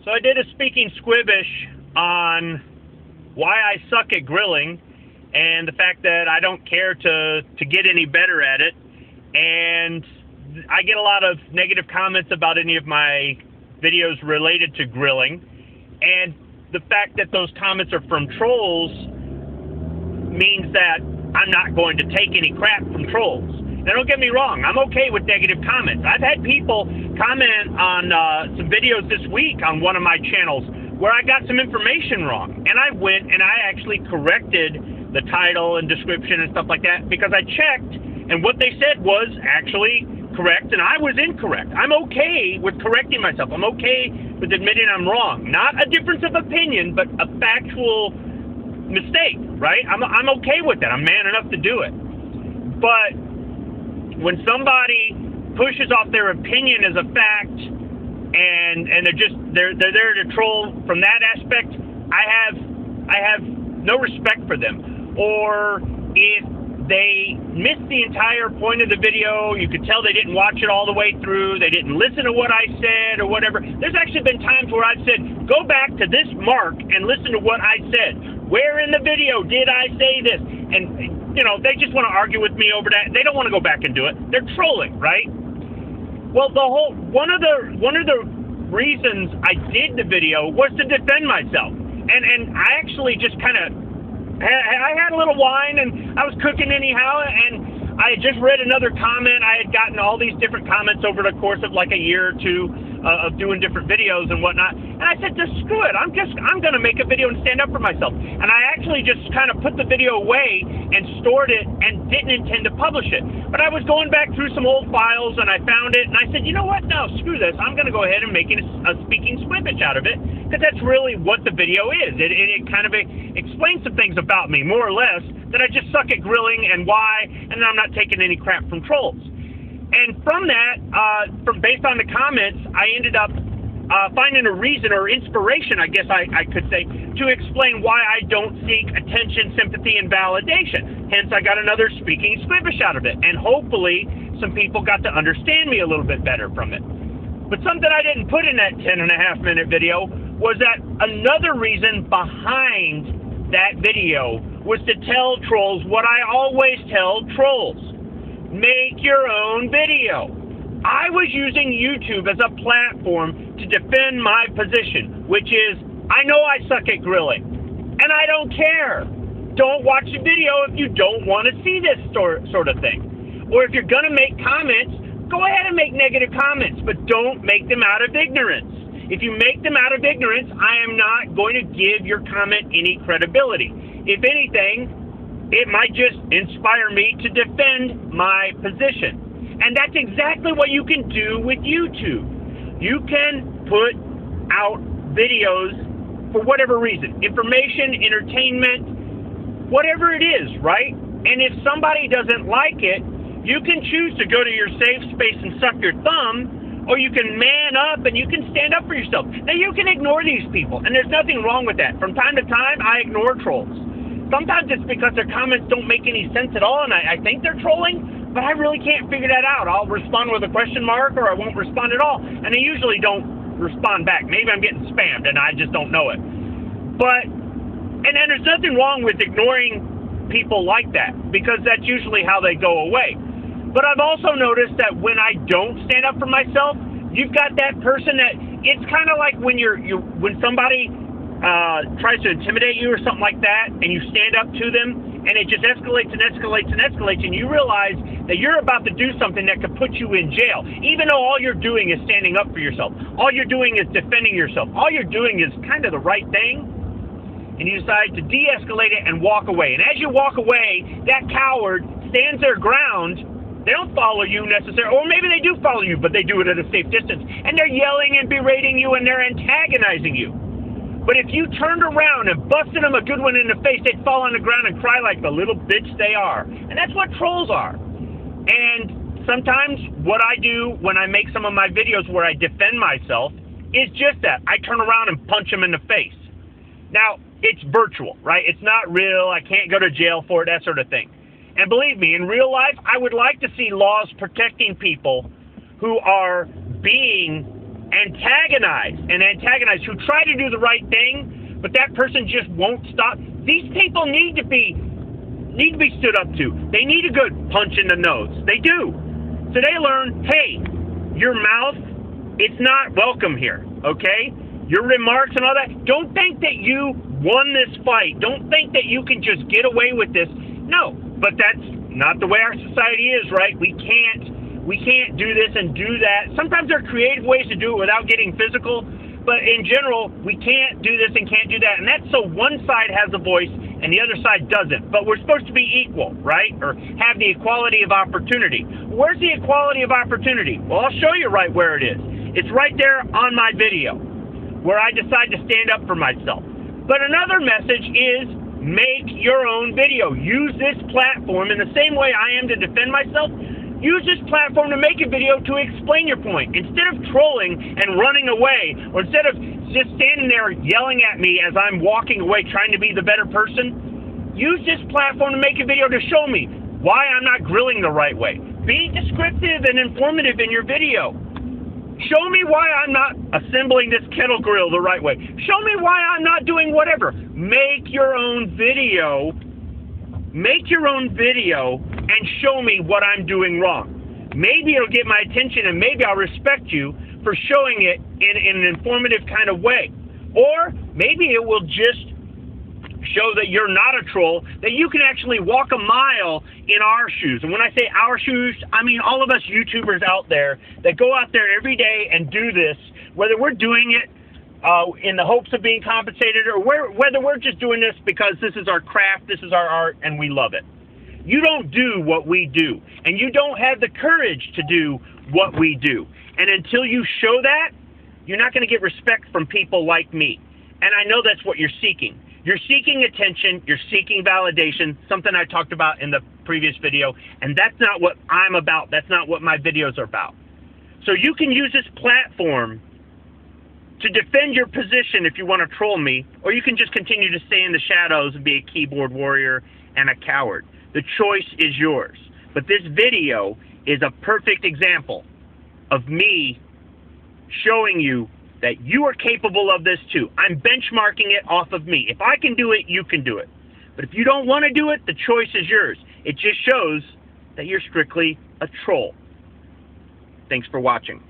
So I did a speaking Squibbish on why I suck at grilling and the fact that I don't care to get any better at it. And I get a lot of negative comments about any of my videos related to grilling. And the fact that those comments are from trolls means that I'm not going to take any crap from trolls. Now, don't get me wrong, I'm okay with negative comments. I've had people comment on some videos this week on one of my channels where I got some information wrong. And I went and I actually corrected the title and description and stuff like that because I checked, and what they said was actually correct, and I was incorrect. I'm okay with correcting myself. I'm okay with admitting I'm wrong. Not a difference of opinion, but a factual mistake, right? I'm okay with that. I'm man enough to do it. But when somebody pushes off their opinion as a fact and they're there to troll from that aspect, I have no respect for them. Or if they missed the entire point of the video, you could tell they didn't watch it all the way through, they didn't listen to what I said or whatever. There's actually been times where I've said, go back to this mark and listen to what I said. Where in the video did I say this? And you know, they just want to argue with me over that. They don't want to go back and do it. They're trolling, right? Well, one of the reasons I did the video was to defend myself. And I actually just kind of, I had a little wine and I was cooking anyhow, and I had just read another comment. I had gotten all these different comments over the course of like a year or two of doing different videos and whatnot. And I said, just screw it. I'm going to make a video and stand up for myself. And I actually just kind of put the video away and stored it and didn't intend to publish it. But I was going back through some old files and I found it and I said, you know what? No, screw this. I'm going to go ahead and make a speaking Squibbish out of it, because that's really what the video is. It kind of explains some things about me, more or less, that I just suck at grilling and why, and I'm not taking any crap from trolls. And from that, based on the comments, I ended up finding a reason or inspiration, I guess I could say, to explain why I don't seek attention, sympathy, and validation. Hence, I got another speaking Squibbish out of it. And hopefully, some people got to understand me a little bit better from it. But something I didn't put in that 10.5-minute video was that another reason behind that video was to tell trolls what I always tell trolls. Make your own video. I was using YouTube as a platform to defend my position, which is, I know I suck at grilling, and I don't care. Don't watch the video if you don't want to see this sort of thing. Or if you're going to make comments, go ahead and make negative comments, but don't make them out of ignorance. If you make them out of ignorance, I am not going to give your comment any credibility. If anything, it might just inspire me to defend my position. And that's exactly what you can do with YouTube. You can put out videos for whatever reason. Information, entertainment, whatever it is, right? And if somebody doesn't like it, you can choose to go to your safe space and suck your thumb, or you can man up and you can stand up for yourself. Now, you can ignore these people, and there's nothing wrong with that. From time to time, I ignore trolls. Sometimes it's because their comments don't make any sense at all, and I think they're trolling, but I really can't figure that out. I'll respond with a question mark, or I won't respond at all, and I usually don't respond back. Maybe I'm getting spammed, and I just don't know it. But, and there's nothing wrong with ignoring people like that, because that's usually how they go away. But I've also noticed that when I don't stand up for myself, you've got that person that, it's kind of like when when somebody tries to intimidate you or something like that, and you stand up to them, and it just escalates and escalates and escalates, and you realize that you're about to do something that could put you in jail, even though all you're doing is standing up for yourself. All you're doing is defending yourself. All you're doing is kind of the right thing, and you decide to de-escalate it and walk away. And as you walk away, that coward stands their ground. They don't follow you necessarily, or maybe they do follow you, but they do it at a safe distance, and they're yelling and berating you, and they're antagonizing you. But if you turned around and busted them a good one in the face, they'd fall on the ground and cry like the little bitch they are. And that's what trolls are. And sometimes what I do when I make some of my videos where I defend myself is just that. I turn around and punch them in the face. Now, it's virtual, right? It's not real. I can't go to jail for it, that sort of thing. And believe me, in real life, I would like to see laws protecting people who are being antagonize, who try to do the right thing, but that person just won't stop. These people need to be stood up to. They need a good punch in the nose. They do. So they learn, hey, your mouth, it's not welcome here, okay? Your remarks and all that. Don't think that you won this fight. Don't think that you can just get away with this. No, but that's not the way our society is, right? We can't do this and do that. Sometimes there are creative ways to do it without getting physical, but in general, we can't do this and can't do that. And that's so one side has a voice and the other side doesn't. But we're supposed to be equal, right? Or have the equality of opportunity. Where's the equality of opportunity? Well, I'll show you right where it is. It's right there on my video, where I decide to stand up for myself. But another message is make your own video. Use this platform in the same way I am to defend myself. Use this platform to make a video to explain your point. Instead of trolling and running away, or instead of just standing there yelling at me as I'm walking away trying to be the better person, use this platform to make a video to show me why I'm not grilling the right way. Be descriptive and informative in your video. Show me why I'm not assembling this kettle grill the right way. Show me why I'm not doing whatever. Make your own video. Make your own video and show me what I'm doing wrong. Maybe it'll get my attention and maybe I'll respect you for showing it in an informative kind of way. Or maybe it will just show that you're not a troll, that you can actually walk a mile in our shoes. And when I say our shoes, I mean all of us YouTubers out there that go out there every day and do this, whether we're doing it in the hopes of being compensated or whether we're just doing this because this is our craft, this is our art, and we love it. You don't do what we do, and you don't have the courage to do what we do. And until you show that, you're not going to get respect from people like me. And I know that's what you're seeking. You're seeking attention, you're seeking validation, something I talked about in the previous video, and that's not what I'm about. That's not what my videos are about. So you can use this platform to defend your position if you want to troll me, or you can just continue to stay in the shadows and be a keyboard warrior and a coward. The choice is yours. But this video is a perfect example of me showing you that you are capable of this too. I'm benchmarking it off of me. If I can do it, you can do it. But if you don't want to do it, the choice is yours. It just shows that you're strictly a troll. Thanks for watching.